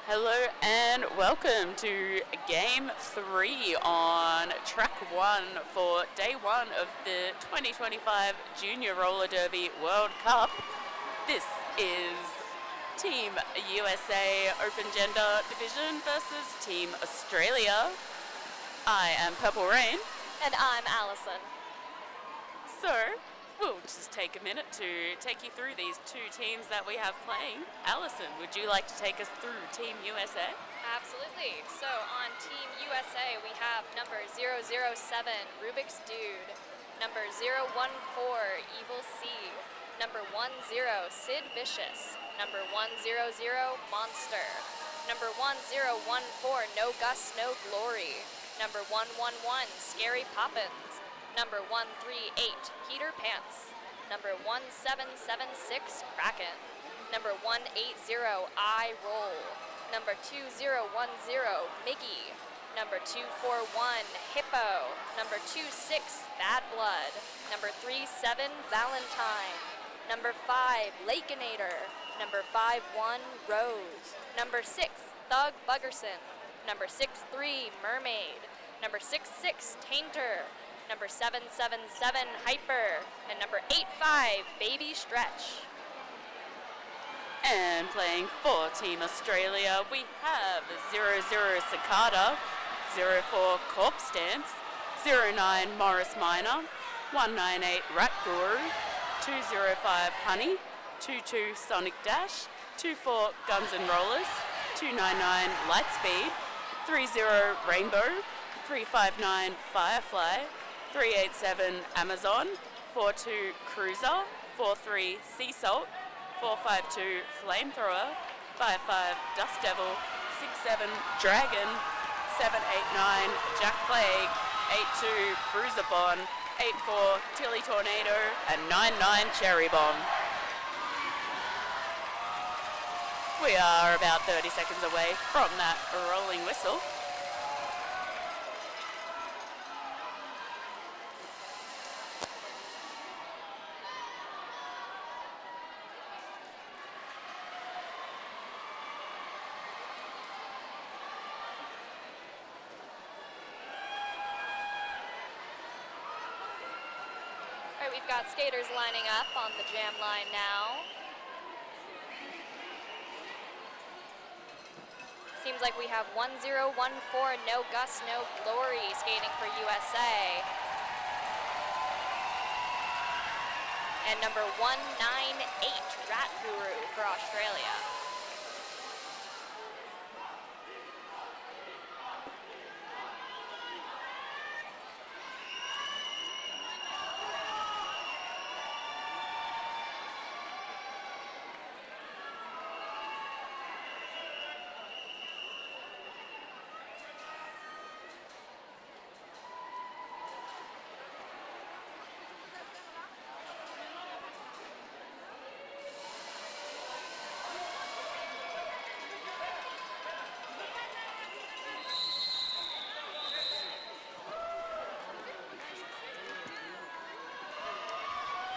Hello and welcome to Game 3 on Track 1 for Day 1 of the 2025 Junior Roller Derby World Cup. This is Team USA Open Gender Division versus Team Australia. I am Purple Rain. And I'm Allison. So, we'll just take a minute to take you through these two teams that we have playing. Allison, would you like to take us through Team USA? Absolutely. So on Team USA, we have number 007, Rubik's Dude, number 014, Evil C, number 10, Sid Vicious, number 100, Monster, number 1014, No Gus, No Glory, number 111, Scary Poppins, number 138, Peter Pants, number 1776, Kraken, number 180, I Roll, number 2010, Miggy, number 241, Hippo, number 26, Bad Blood, number 37, Valentine, number 5, Lakeinator, number 51, Rose, number 6, Thug Buggerson, number 63, Mermaid, number 66, Tainter, number 777, Hyper, and number 85, Baby Stretch. And playing for Team Australia, we have 00 Cicada, 04 Corpse Dance, 09 Morris Minor, 198 Rat Guru, 205 Honey, 22 Sonic Dash, 24 Guns N' Rollers, 299 Lightspeed, 30 Rainbow, 359 Firefly, 387 Amazon, 42 Cruiser, 43 Sea Salt, 452 Flamethrower, 55 Dust Devil, 67 Dragon, 789 Jack Plague, 82 Bruiser Bond, 84 Tilly Tornado, and 99 Cherry Bomb. We are about 30 seconds away from that rolling whistle. We've got skaters lining up on the jam line now. Seems like we have 1014, No Gus, No Glory skating for USA. And number 198, Rat Guru for Australia.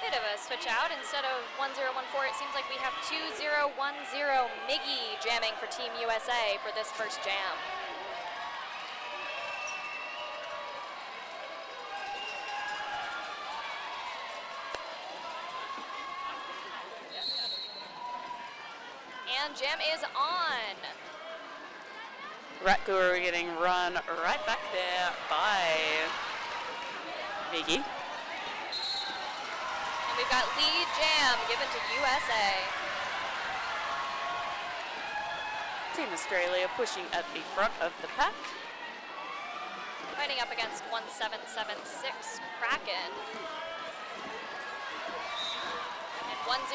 Bit of a switch out. Instead of 1014, it seems like we have 2010 Miggy jamming for Team USA for this first jam. And jam is on. Rat Guru getting run right back there by Miggy. We've got lead jam given to USA. Team Australia pushing at the front of the pack. Fighting up against 1776 Kraken. And 100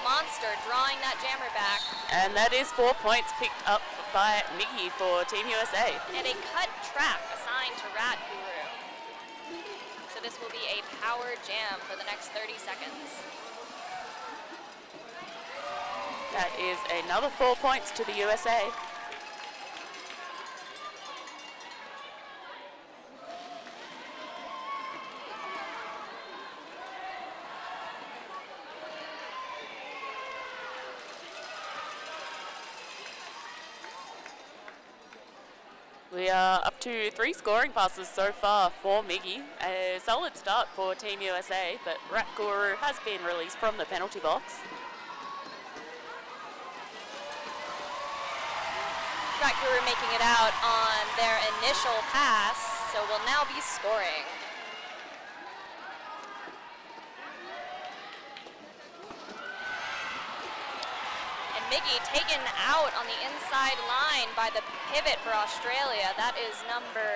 Monster drawing that jammer back. And that is 4 points picked up by Miggy for Team USA. And a cut track assigned to Rat Guru. So this will be a power jam for the next 30 seconds. That is another 4 points to the USA. We are up to 3 scoring passes so far for Miggy. A solid start for Team USA, but Rat Guru has been released from the penalty box. Rat Guru making it out on their initial pass, so will now be scoring. And Miggy taken out on the inside line by the pivot for Australia. That is number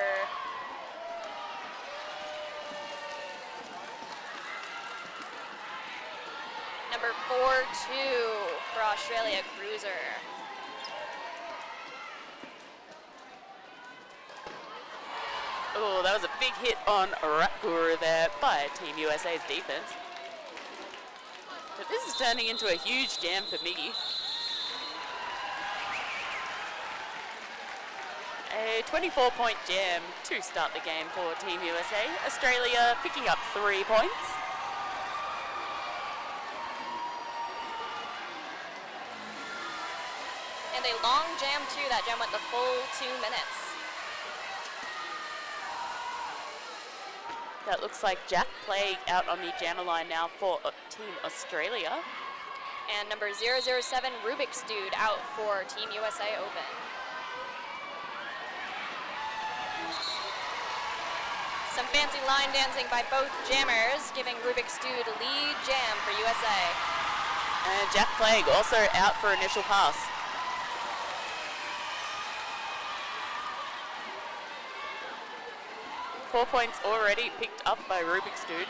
number 4-2 for Australia, Cruiser. Oh, that was a big hit on Rat Guru there by Team USA's defense. But this is turning into a huge jam for Miggy. A 24-point jam to start the game for Team USA. Australia picking up 3 points. And a long jam too. That jam went the full 2 minutes. That looks like Jack Plague out on the jammer line now for Team Australia. And number 007, Rubik's Dude, out for Team USA Open. Some fancy line dancing by both jammers, giving Rubik's Dude lead jam for USA. And Jack Plague also out for initial pass. Four points already picked up by Rubik's Dude.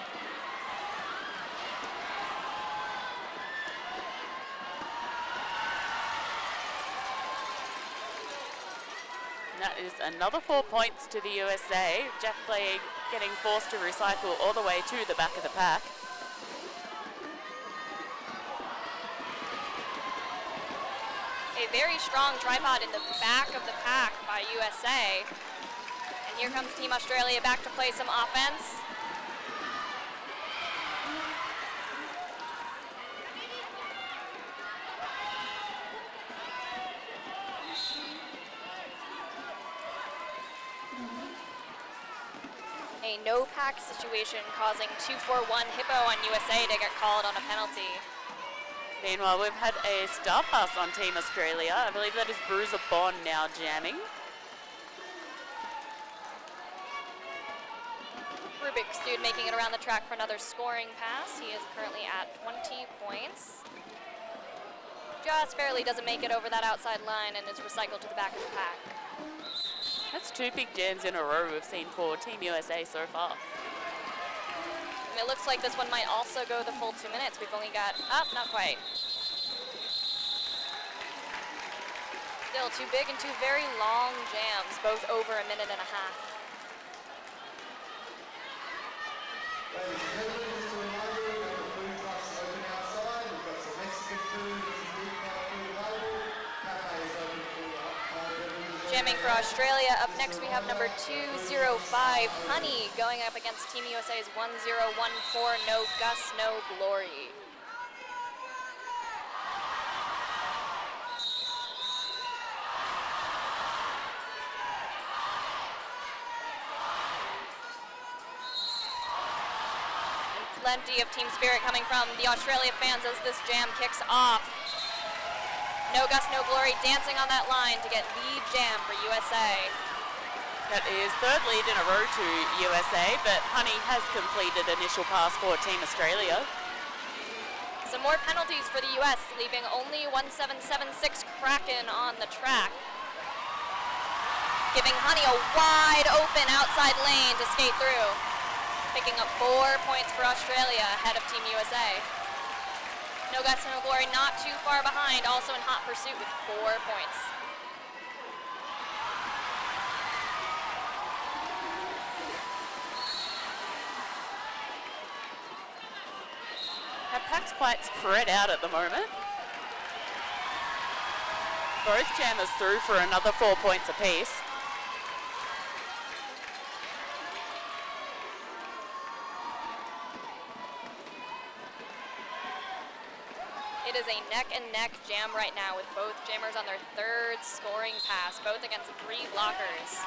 And that is another 4 points to the USA. Jack Plague getting forced to recycle all the way to the back of the pack. A very strong tripod in the back of the pack by USA. And here comes Team Australia back to play some offense. A no pack situation causing 2-4-1 hippo on USA to get called on a penalty. Meanwhile, we've had a star pass on Team Australia. I believe that is Bruiser Bond now jamming. Rubik's Dude making it around the track for another scoring pass. He is currently at 20 points. Just barely doesn't make it over that outside line and is recycled to the back of the pack. That's 2 big jams in a row we've seen for Team USA so far. And it looks like this one might also go the full 2 minutes. We've only got, not quite. Still 2 big and 2 very long jams, both over a minute and a half. Ladies and gentlemen, just a reminder, we've got the food trucks open outside. We've got some Mexican food and some deep fried food available. Cafe is open for beverages. Jamming for Australia. Up next we have number 205, Honey, going up against Team USA's 1014, No Gus, No Glory. Plenty of team spirit coming from the Australia fans as this jam kicks off. No Gus, No Glory dancing on that line to get lead jam for USA. That is 3rd lead in a row to USA, but Honey has completed initial pass for Team Australia. Some more penalties for the US, leaving only 1776 Kraken on the track. Giving Honey a wide open outside lane to skate through. Picking up 4 points for Australia ahead of Team USA. No Gus, No Glory not too far behind, also in hot pursuit with 4 points. That pack's quite spread out at the moment. Both jammers through for another 4 points apiece. It is a neck-and-neck jam right now with both jammers on their 3rd scoring pass, both against 3 blockers.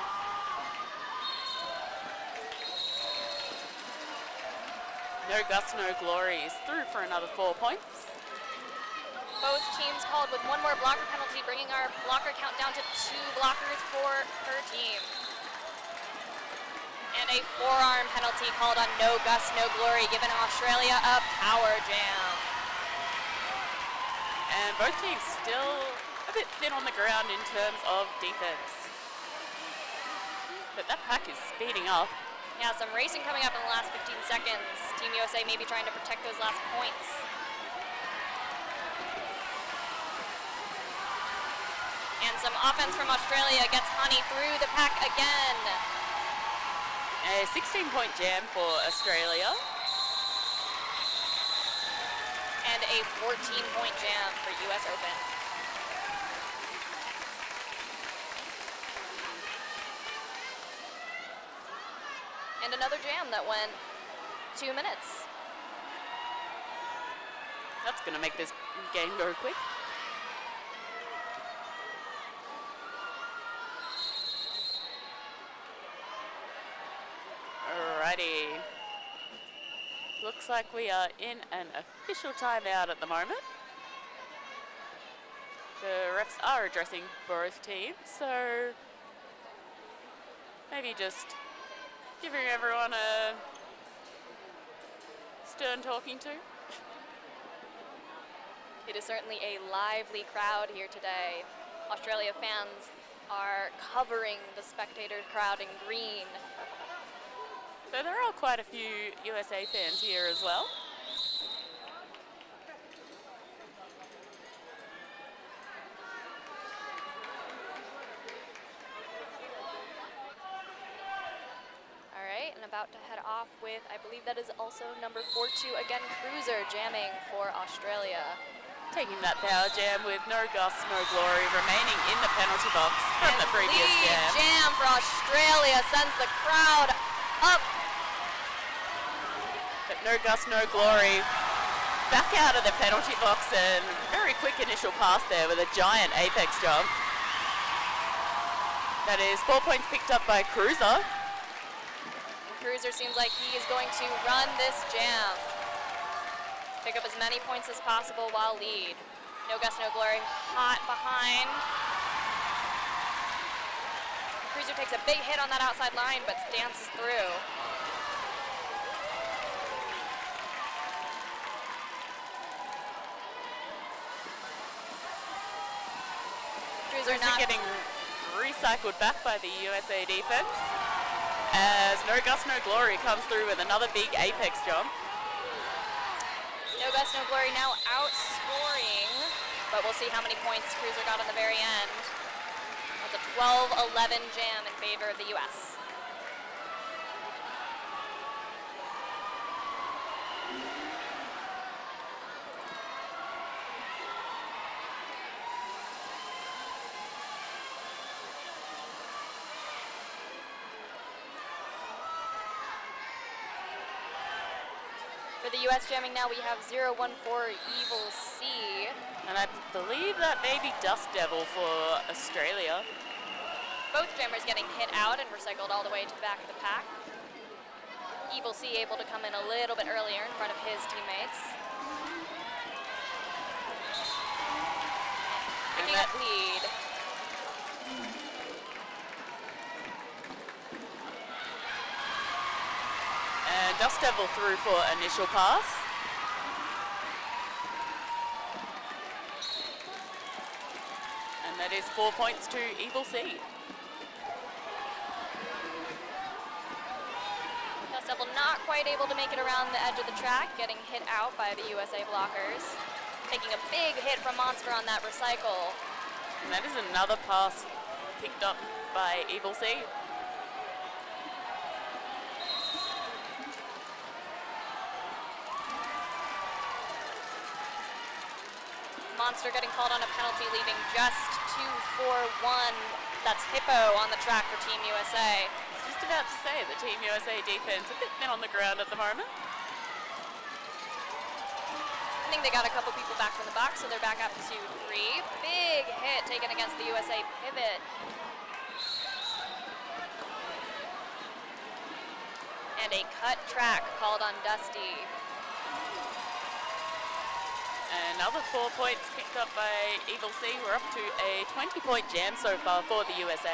No Guts, No Glory is through for another 4 points. Both teams called with one more blocker penalty, bringing our blocker count down to 2 blockers per team. And a forearm penalty called on No Gus, No Glory, giving Australia a power jam. And both teams still a bit thin on the ground in terms of defense. But that pack is speeding up. Yeah, some racing coming up in the last 15 seconds. Team USA maybe trying to protect those last points. And some offense from Australia gets Honey through the pack again. A 16-point jam for Australia. And a 14-point jam for US Open. And another jam that went 2 minutes. That's going to make this game go quick. Alrighty. Looks like we are in an official timeout at the moment. The refs are addressing both teams, so maybe just giving everyone a stern talking to. It is certainly a lively crowd here today. Australia fans are covering the spectator crowd in green. So there are quite a few USA fans here as well. All right, and about to head off with, I believe that is also number 4-2, again, Cruiser jamming for Australia. Taking that power jam with No Gus, No Glory remaining in the penalty box from the previous lead jam. Jam for Australia sends the crowd up. But No Gus, No Glory back out of the penalty box, and very quick initial pass there with a giant apex jump. That is 4 points picked up by Cruiser. Cruiser seems like he is going to run this jam. Pick up as many points as possible while lead. No Gus, No Glory hot behind. Cruiser takes a big hit on that outside line, but dances through. Cruiser not getting recycled back by the USA defense as No Gus, No Glory comes through with another big apex jump. No Gus, No Glory now outscoring, but we'll see how many points Cruiser got on the very end. That's a 12-11 jam in favor of the US. For the US jamming now, we have 014 Evil C. And I believe that may be Dust Devil for Australia. Both jammers getting hit out and recycled all the way to the back of the pack. Evil C able to come in a little bit earlier in front of his teammates. Picking up lead. And Dust Devil through for initial pass. And that is 4 points to Evil C. Dust Devil not quite able to make it around the edge of the track, getting hit out by the USA blockers. Taking a big hit from Monster on that recycle. And that is another pass picked up by Evil C. Monster getting called on a penalty, leaving just 2-4-1. That's Hippo on the track for Team USA. Just about to say the Team USA defense a bit thin on the ground at the moment. I think they got a couple people back from the box, so they're back up to 3. Big hit taken against the USA pivot. And a cut track called on Dusty. another 4 points picked up by Evil C. We're up to a 20-point jam so far for the USA.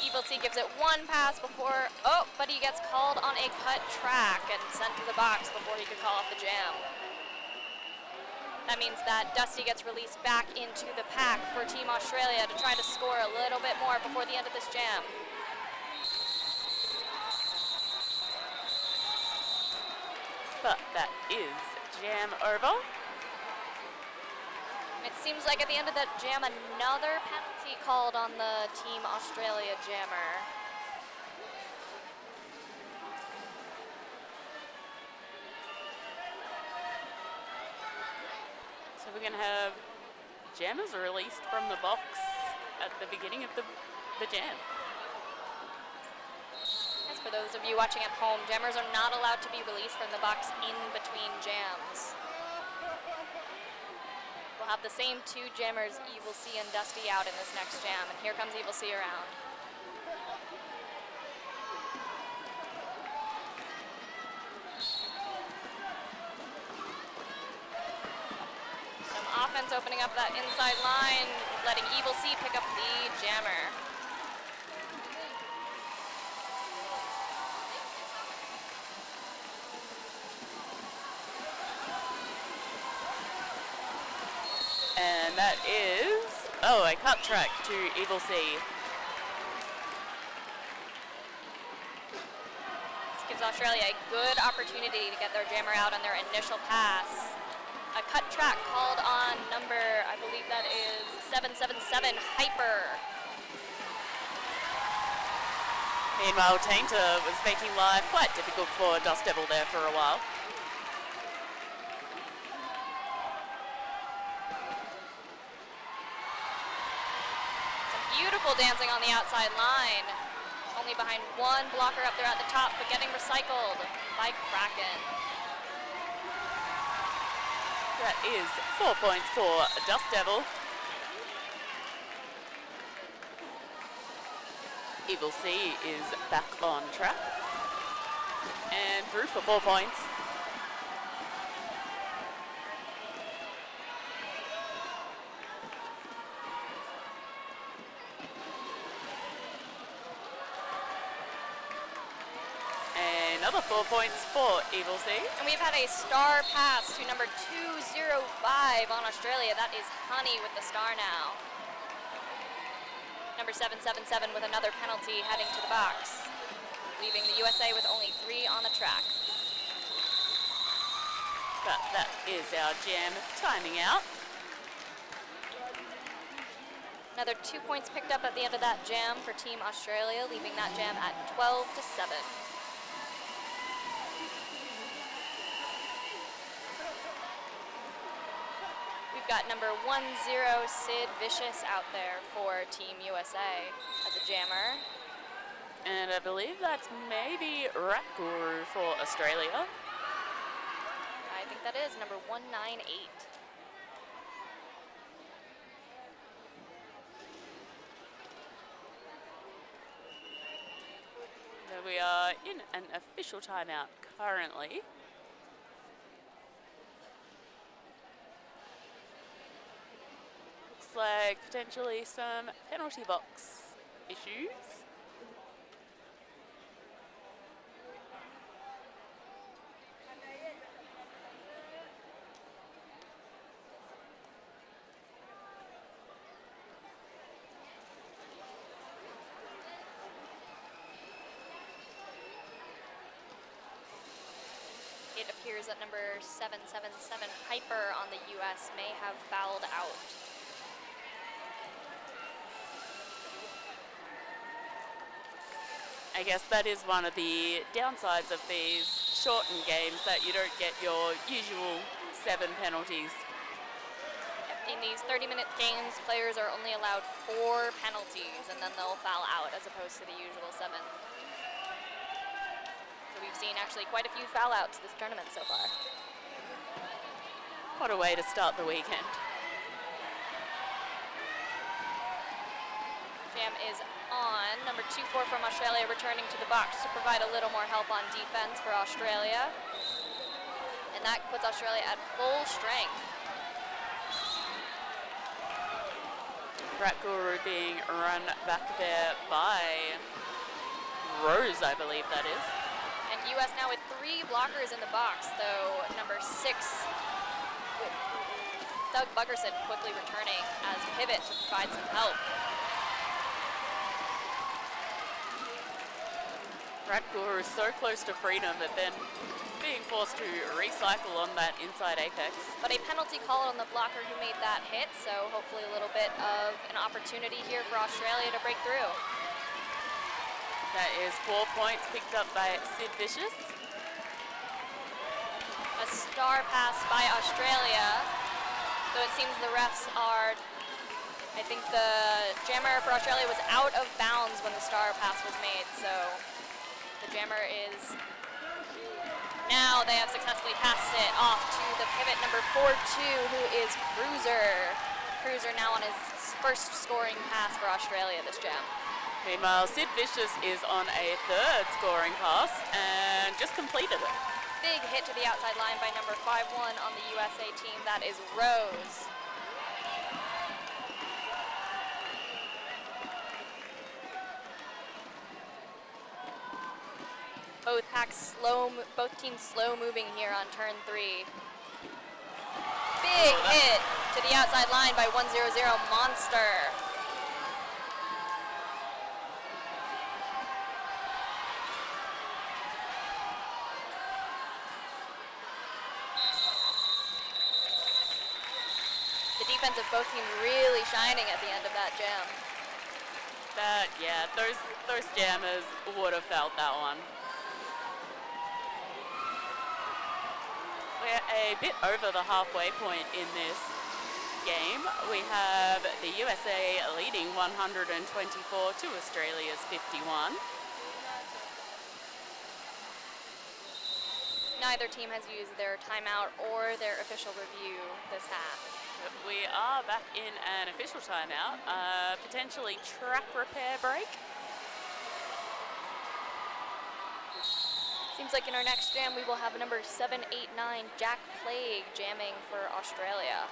Evil C gives it one pass before, oh, but he gets called on a cut track and sent to the box before he could call off the jam. That means that Dusty gets released back into the pack for Team Australia to try to score a little bit more before the end of this jam. But that is jam over. It seems like at the end of that jam, another penalty called on the Team Australia jammer. So we're going to have jammers released from the box at the beginning of the jam. As for those of you watching at home, jammers are not allowed to be released from the box in between jams. We'll have the same two jammers, Evil C and Dusty, out in this next jam, and here comes Evil C around. Some offense opening up that inside line, letting Evil C pick up the jammer. And that is, oh, a cut track to Evil C. This gives Australia a good opportunity to get their jammer out on their initial pass. A cut track called on number, I believe that is 777, Hyper. Meanwhile, Tainter was making life quite difficult for Dust Devil there for a while. Beautiful dancing on the outside line. Only behind one blocker up there at the top, but getting recycled by Kraken. That is 4 points for Dust Devil. Evil C is back on track. And through for 4 points. Another 4 points for Evil C. And we've had a star pass to number 205 on Australia. That is Honey with the star now. Number 777 with another penalty heading to the box, leaving the USA with only 3 on the track. But that is our jam timing out. Another 2 points picked up at the end of that jam for Team Australia, leaving that jam at 12-7. We've got number 10, Sid Vicious, out there for Team USA as a jammer. And I believe that's maybe Rat Guru for Australia. I think that is number 198. So we are in an official timeout currently. Looks like potentially some penalty box issues. It appears that number 777 Hyper on the US may have fouled out. I guess that is one of the downsides of these shortened games, that you don't get your usual 7 penalties. In these 30-minute games, players are only allowed 4 penalties, and then they'll foul out as opposed to the usual 7. So we've seen actually quite a few foul outs this tournament so far. What a way to start the weekend. Jam is on. Number 2-4 from Australia returning to the box to provide a little more help on defense for Australia. And that puts Australia at full strength. Rat Guru being run back there by Rose, I believe that is. And US now with 3 blockers in the box, though number 6, Doug Buggerson, quickly returning as pivot to provide some help. Rat Guru is so close to freedom, but then being forced to recycle on that inside apex. But a penalty called on the blocker who made that hit, so hopefully a little bit of an opportunity here for Australia to break through. That is 4 points picked up by Sid Vicious. A star pass by Australia, though it seems the refs are, I think the jammer for Australia was out of bounds when the star pass was made, so the jammer is, now they have successfully passed it off to the pivot number 4-2, who is Cruiser. Cruiser now on his first scoring pass for Australia this jam. Meanwhile, Sid Vicious is on a 3rd scoring pass and just completed it. Big hit to the outside line by number 5-1 on the USA team. That is Rose. Both teams slow moving here on turn 3. Big hit to the outside line by 100 Monster. The defense of both teams really shining at the end of that jam. Yeah, those jammers would have felt that one. We're a bit over the halfway point in this game. We have the USA leading 124 to Australia's 51. Neither team has used their timeout or their official review this half. We are back in an official timeout, potentially track repair break. Seems like in our next jam we will have number 789 Jack Plague jamming for Australia.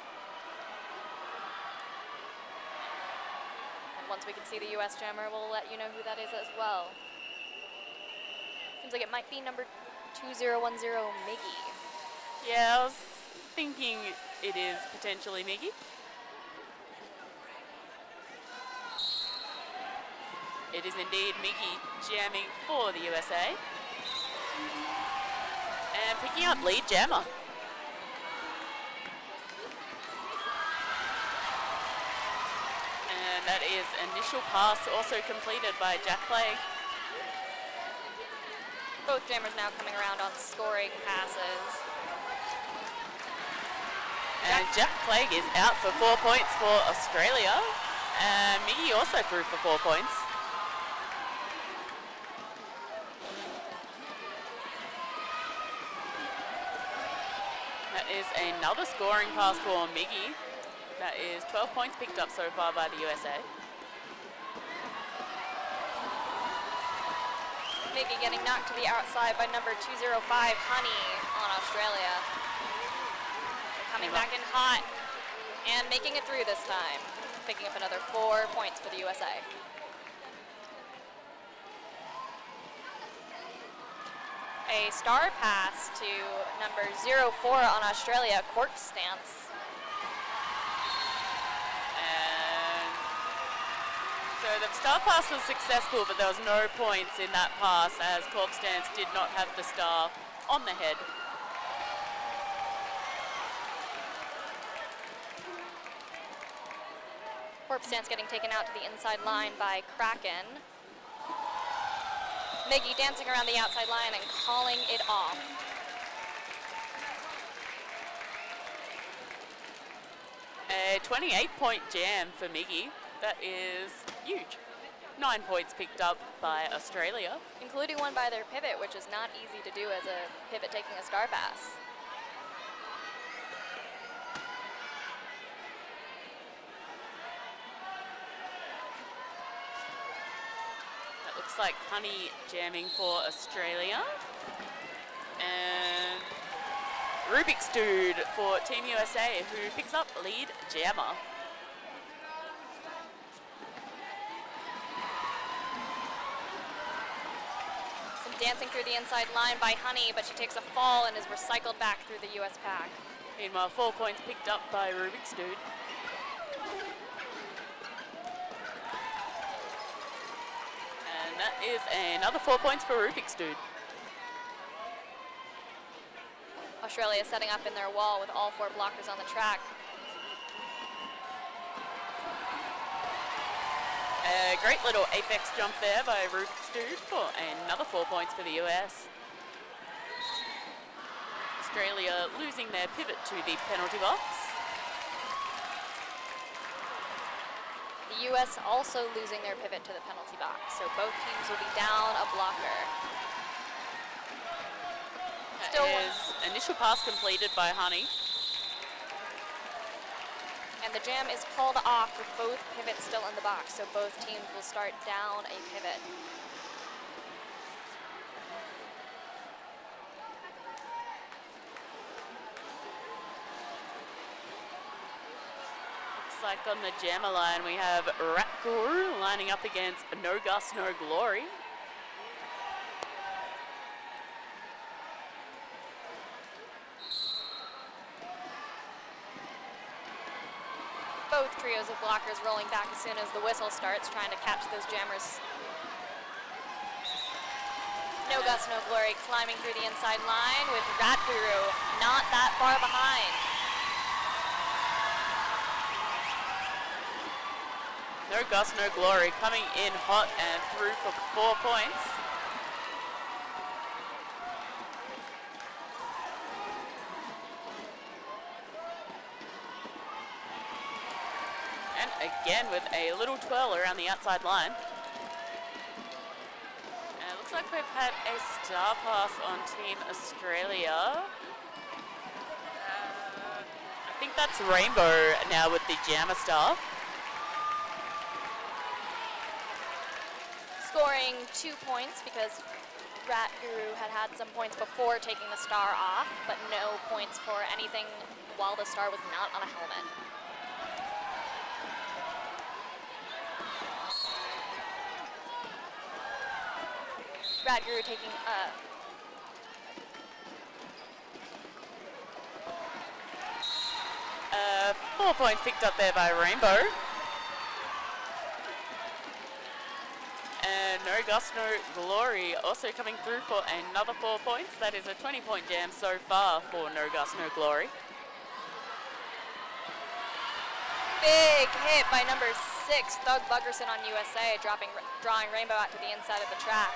And once we can see the US jammer, we'll let you know who that is as well. Seems like it might be number 2010 Miggy. Yeah, I was thinking it is potentially Miggy. It is indeed Miggy jamming for the USA. And picking up lead jammer. And that is initial pass also completed by Jack Plague. Both jammers now coming around on scoring passes. And Jack Plague is out for 4 points for Australia. And Miggy also threw for 4 points. That is another scoring pass for Miggy. That is 12 points picked up so far by the USA. Miggy getting knocked to the outside by number 205 Honey on Australia. They're coming back in hot and making it through this time. Picking up another 4 points for the USA. A star pass to number 04 on Australia, court stance. And so the star pass was successful, but there was no points in that pass as Corp Stance did not have the star on the head. Corp stance getting taken out to the inside line by Kraken. Miggy dancing around the outside line and calling it off. A 28-point jam for Miggy. That is huge. 9 points picked up by Australia. Including one by their pivot, which is not easy to do as a pivot taking a star pass. looks like Honey jamming for Australia. And Rubik's Dude for Team USA, who picks up lead jammer. Some dancing through the inside line by Honey, but she takes a fall and is recycled back through the US pack. Meanwhile, 4 points picked up by Rubik's Dude. And that is another 4 points for Rubik's Dude. Australia setting up in their wall with all 4 blockers on the track. A great little apex jump there by Rubik's Dude for another 4 points for the US. Australia losing their pivot to the penalty box. The US also losing their pivot to the penalty box, so both teams will be down a blocker. Still is initial pass completed by Honey. And the jam is called off with both pivots still in the box, so both teams will start down a pivot. Looks like on the jammer line we have Rat Guru lining up against No Gus, No Glory. Both trios of blockers rolling back as soon as the whistle starts, trying to catch those jammers. No Gus, No Glory climbing through the inside line with Rat Guru not that far behind. No Gus, No Glory coming in hot and through for 4 points. And again with a little twirl around the outside line. And it looks like we've had a star pass on Team Australia. I think that's Rainbow now with the jammer star. Scoring 2 points because Rat Guru had some points before taking the star off, but no points for anything while the star was not on a helmet. Rat Guru taking 4 points picked up there by Rainbow. And No Gus, No Glory also coming through for another 4 points. That is a 20-point jam so far for No Gus, No Glory. big hit by number 6, Thug Buggerson on USA, drawing Rainbow out to the inside of the track.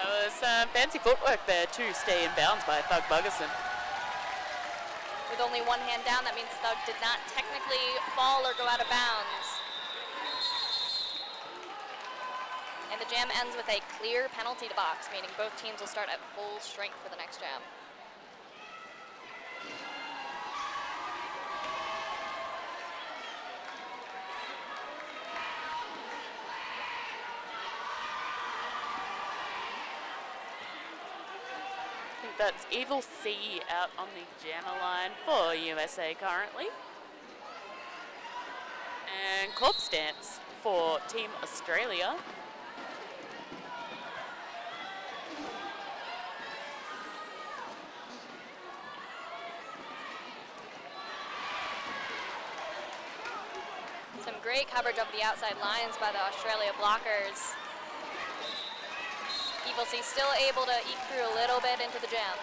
That was some fancy footwork there to stay in bounds by Thug Buggerson. With only one hand down, that means Thug did not technically fall or go out of bounds. And the jam ends with a clear penalty to box, meaning both teams will start at full strength for the next jam. I think that's Evil C out on the jammer line for USA currently. And corpse stance for Team Australia. Some great coverage of the outside lines by the Australia blockers. Evil C still able to eke through a little bit into the jam.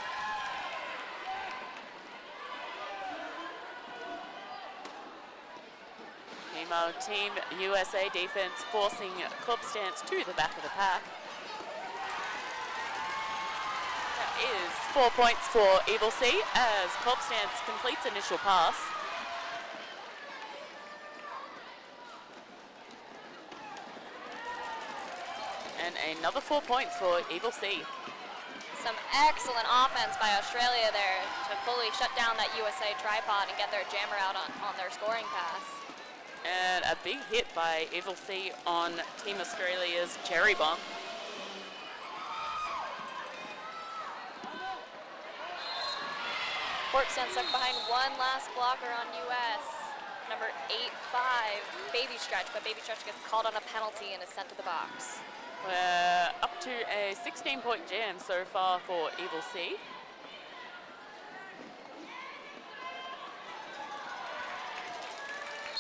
Meanwhile, Team USA defense forcing club stance to the back of the pack. That is 4 points for Evil C as club stance completes initial pass. And another 4 points for Evil C. Some excellent offense by Australia there to fully shut down that USA tripod and get their jammer out on their scoring pass. And a big hit by Evil C on Team Australia's Cherry Bomb. Cork stands stuck behind one last blocker on US. Number 8-5, Baby Stretch, but Baby Stretch gets called on a penalty and is sent to the box. We're up to a 16-point jam so far for Evil C.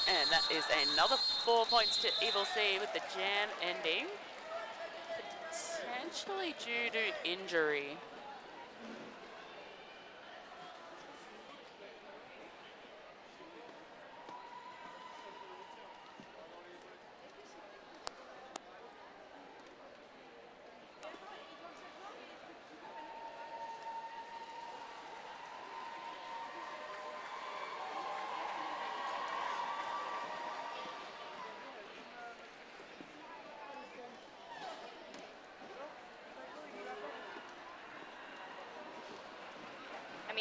And that is another 4 points to Evil C with the jam ending, potentially due to injury.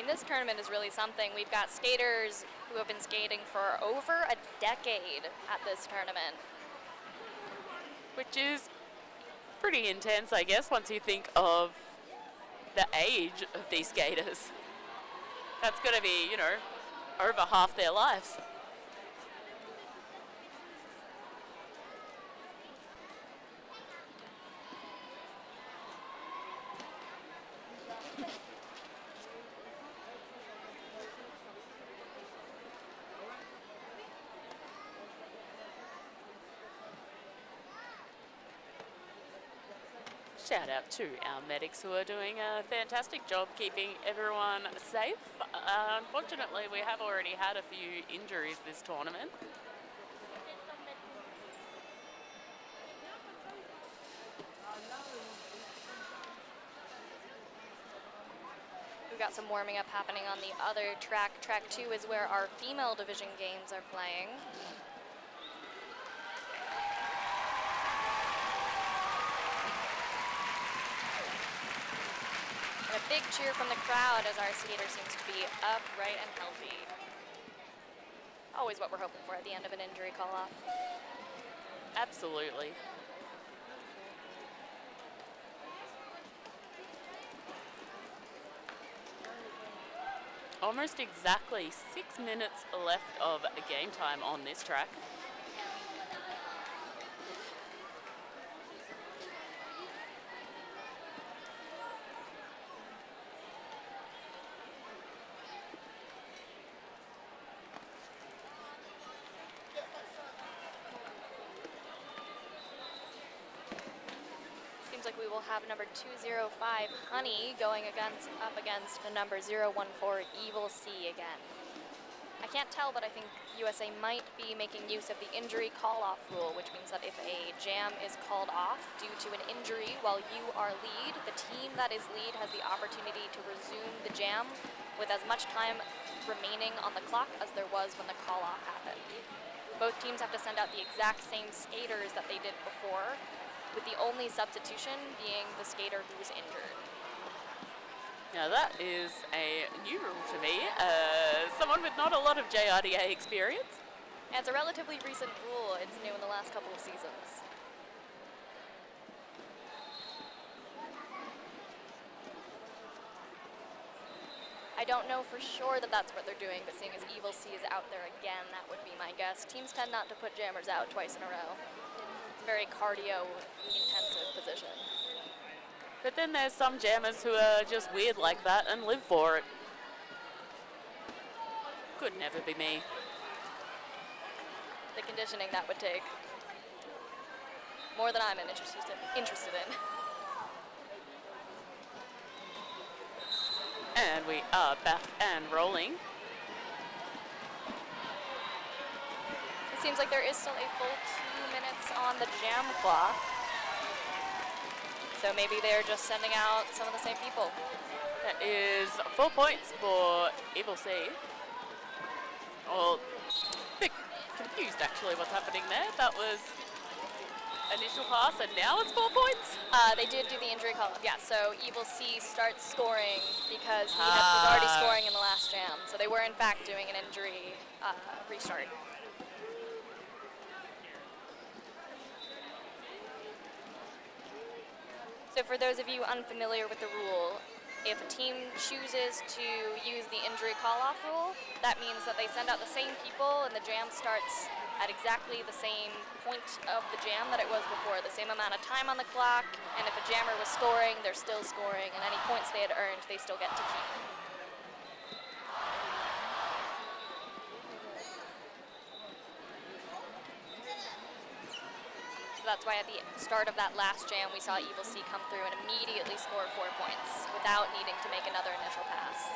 This tournament is really something. We've got skaters who have been skating for over a decade at this tournament. Which is pretty intense, I guess, once you think of the age of these skaters. That's going to be, you know, over half their lives. Shout out to our medics who are doing a fantastic job keeping everyone safe. Unfortunately, we have already had a few injuries this tournament. We've got some warming up happening on the other track. Track 2 is where our female division games are playing. And a big cheer from the crowd as our skater seems to be upright and healthy. Always what we're hoping for at the end of an injury call-off. Absolutely. Almost exactly 6 minutes left of game time on this track. Seems like we will have number 205 Honey going up against the number 014 Evil C again. I can't tell, but I think USA might be making use of the injury call-off rule, which means that if a jam is called off due to an injury while you are lead, the team that is lead has the opportunity to resume the jam with as much time remaining on the clock as there was when the call-off happened. Both teams have to send out the exact same skaters that they did before, with the only substitution being the skater who was injured. Now that is a new rule to me, someone with not a lot of JRDA experience. And it's a relatively recent rule. It's new in the last couple of seasons. I don't know for sure that that's what they're doing, but seeing as Evil C is out there again, that would be my guess. Teams tend not to put jammers out twice in a row. Very cardio-intensive position. But then there's some jammers who are just weird like that and live for it. Could never be me. The conditioning that would take. More than I'm interested in. And we are back and rolling. It seems like there is still a full 2 minutes on the jam clock. So maybe they're just sending out some of the same people. That is 4 points for Evil C. Well, a bit confused actually what's happening there. That was initial pass, and now it's 4 points. They did do the injury call-up, yeah. So Evil C starts scoring because he was already scoring in the last jam. So they were in fact doing an injury restart. So for those of you unfamiliar with the rule, if a team chooses to use the injury call-off rule, that means that they send out the same people and the jam starts at exactly the same point of the jam that it was before, the same amount of time on the clock, and if a jammer was scoring, they're still scoring, and any points they had earned, they still get to keep. That's why at the start of that last jam, we saw Evil C come through and immediately score 4 points without needing to make another initial pass.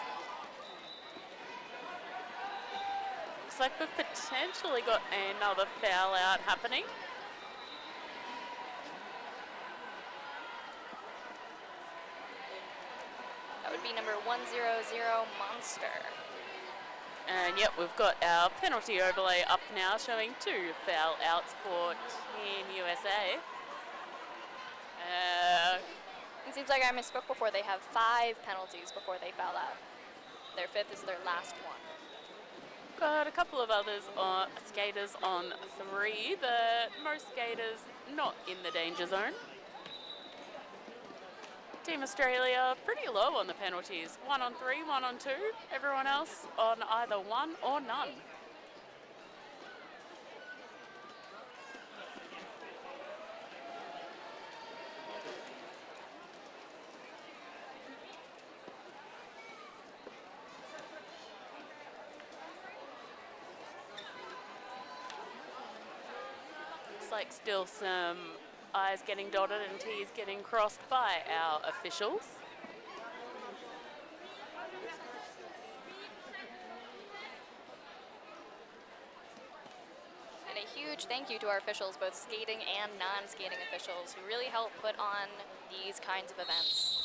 Looks like we've potentially got another foul out happening. That would be number 100 Monster. And yep, we've got our penalty overlay up now showing 2 foul outs for Team USA. It seems like I misspoke before. They have 5 penalties before they foul out. Their 5th is their last one. Got a couple of others on skaters on 3, but most skaters not in the danger zone. Team Australia pretty low on the penalties. 1 on 3, 1 on 2. Everyone else on either 1 or none. Looks like still some I's getting dotted and T's getting crossed by our officials. And a huge thank you to our officials, both skating and non-skating officials, who really help put on these kinds of events.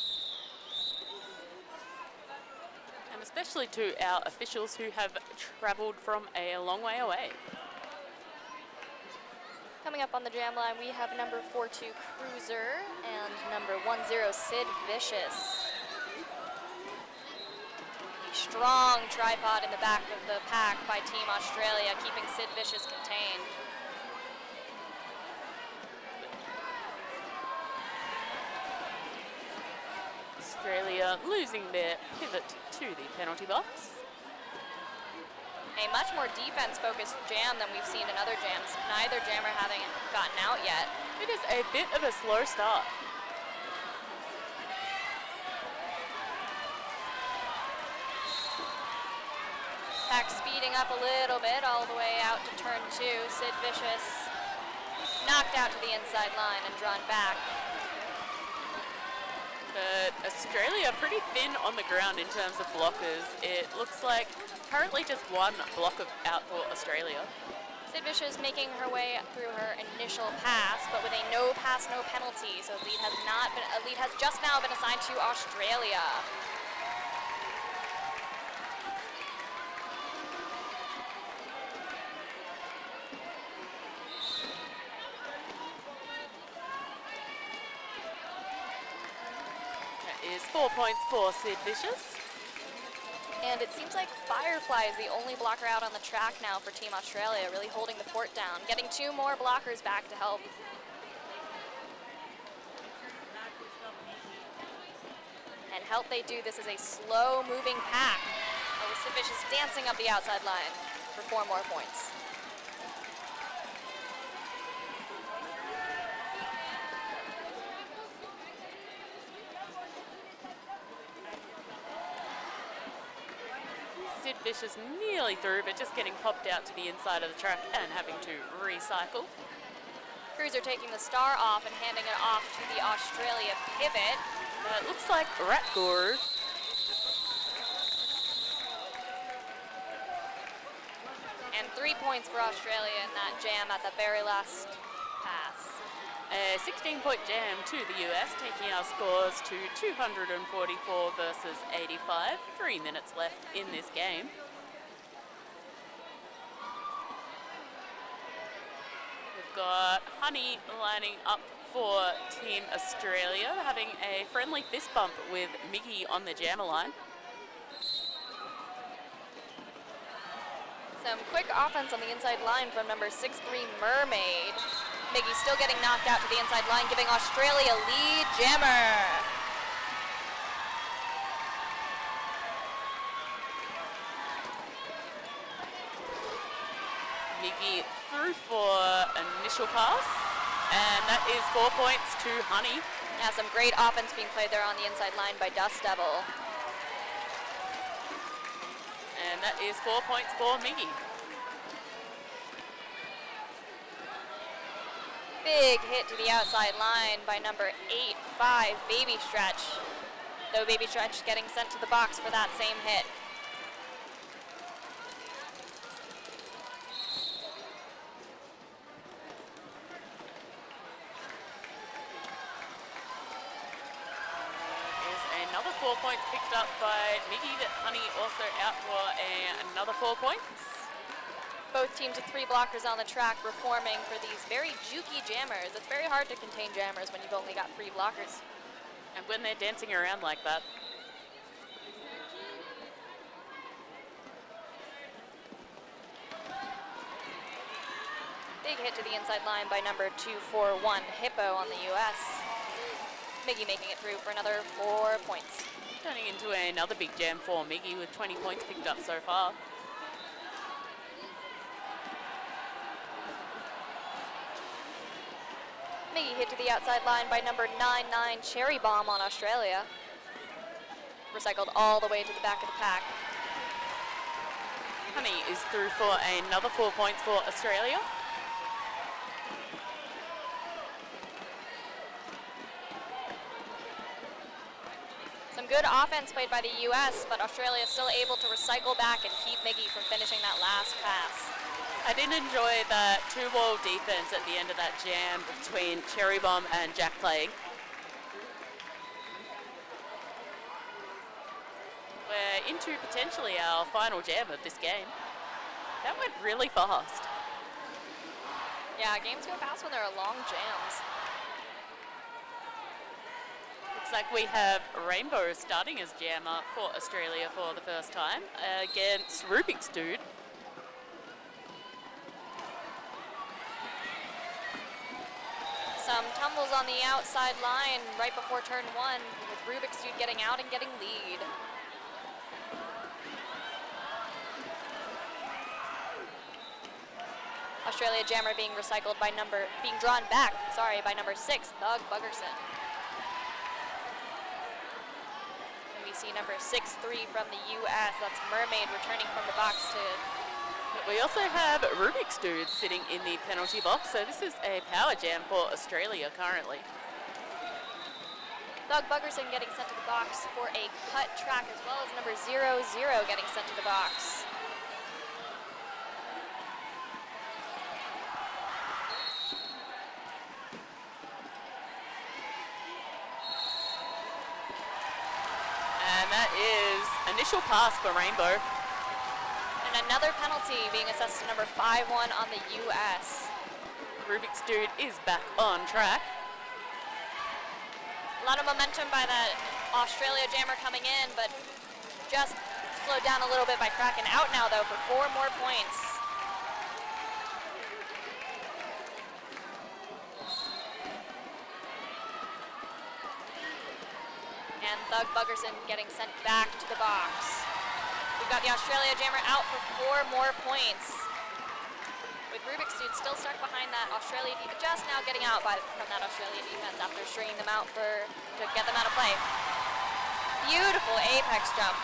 And especially to our officials who have travelled from a long way away. Coming up on the jam line, we have number 42 Cruiser and number 10 Sid Vicious. A strong tripod in the back of the pack by Team Australia, keeping Sid Vicious contained. Australia losing their pivot to the penalty box. A much more defense-focused jam than we've seen in other jams. Neither jammer having gotten out yet. It is a bit of a slow start. Pack speeding up a little bit all the way out to turn 2. Sid Vicious knocked out to the inside line and drawn back. But Australia pretty thin on the ground in terms of blockers. It looks like currently just 1 block out for Australia. Sid Vicious making her way through her initial pass, but with a no pass, no penalty. So lead has just now been assigned to Australia. That is 4 points for Sid Vicious. And it seems like Firefly is the only blocker out on the track now for Team Australia, really holding the fort down, getting 2 more blockers back to help. And help they do. This is a slow-moving pack. With Sid Vicious dancing up the outside line for 4 more points. Sid Vicious nearly through, but just getting popped out to the inside of the track and having to recycle. Cruiser taking the star off and handing it off to the Australia pivot. It looks like Rat Guru. And 3 points for Australia in that jam at the very last pass. A 16-point jam to the US, taking our scores to 244 versus 85. 3 minutes left in this game. We've got got Honey lining up for Team Australia, having a friendly fist bump with Miggy on the jammer line. Some quick offense on the inside line from number 6'3", Mermaid. Miggy still getting knocked out to the inside line, giving Australia lead jammer. Miggy through for initial pass, and that is 4 points to Honey. Yeah, some great offense being played there on the inside line by Dust Devil. And that is 4 points for Miggy. Big hit to the outside line by number 8'5", Baby Stretch. Though Baby Stretch getting sent to the box for that same hit. Another 4 points picked up by Miggy, that Honey also out for another 4 points. Both teams with 3 blockers on the track reforming for these very jukey jammers. It's very hard to contain jammers when you've only got 3 blockers. And when they're dancing around like that. Big hit to the inside line by number 241, Hippo on the US. Miggy making it through for another 4 points. Turning into another big jam for Miggy with 20 points picked up so far. Miggy hit to the outside line by number 99, Cherry Bomb on Australia. Recycled all the way to the back of the pack. Honey is through for another 4 points for Australia. Some good offense played by the US, but Australia is still able to recycle back and keep Miggy from finishing that last pass. I did enjoy that 2-wall defense at the end of that jam between Cherry Bomb and Jack Plague. We're into potentially our final jam of this game. That went really fast. Yeah, games go fast when there are long jams. Looks like we have Rainbow starting as jammer for Australia for the first time against Rubik's Dude. Some tumbles on the outside line right before turn 1, with Rubik's Dude getting out and getting lead. Australia jammer being recycled by being drawn back, by number 6, Thug Buggerson. And we see number 6'3" from the US, that's Mermaid returning from the box to... We also have Rubik's Dude sitting in the penalty box, so this is a power jam for Australia currently. Thug Buggerson getting sent to the box for a cut track, as well as number 00 getting sent to the box. And that is initial pass for Rainbow. And another penalty being assessed to number 5'1" on the US. Rubik's Dude is back on track. A lot of momentum by that Australia jammer coming in, but just slowed down a little bit by cracking out now, though, for 4 more points. And Thug Buggerson getting sent back to the box. We've got the Australia jammer out for 4 more points. With Rubik's Dude still stuck behind that Australia defense, just now getting out from that Australia defense after stringing them out to get them out of play. Beautiful apex jump.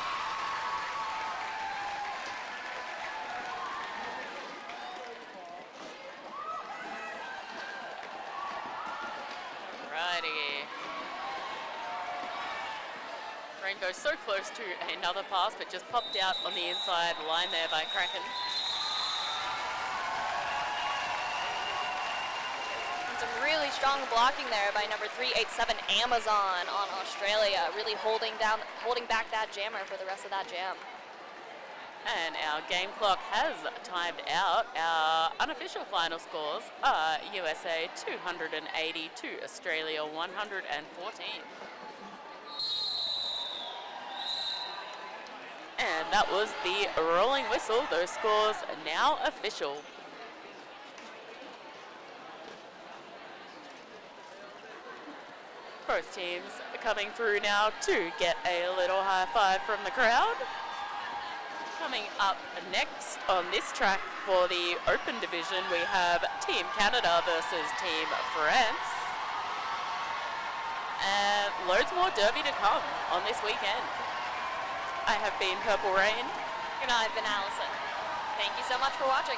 Righty. Rainbow so close to another pass, but just popped out on the inside line there by Kraken. And some really strong blocking there by number 387 Amazon on Australia, really holding back that jammer for the rest of that jam. And our game clock has timed out. Our unofficial final scores are USA 280 to Australia 114. And that was the rolling whistle. Those scores are now official. Both teams are coming through now to get a little high five from the crowd. Coming up next on this track for the Open Division, we have Team Canada versus Team France. And loads more derby to come on this weekend. I have been Purple Rain. And I've been Allison. Thank you so much for watching.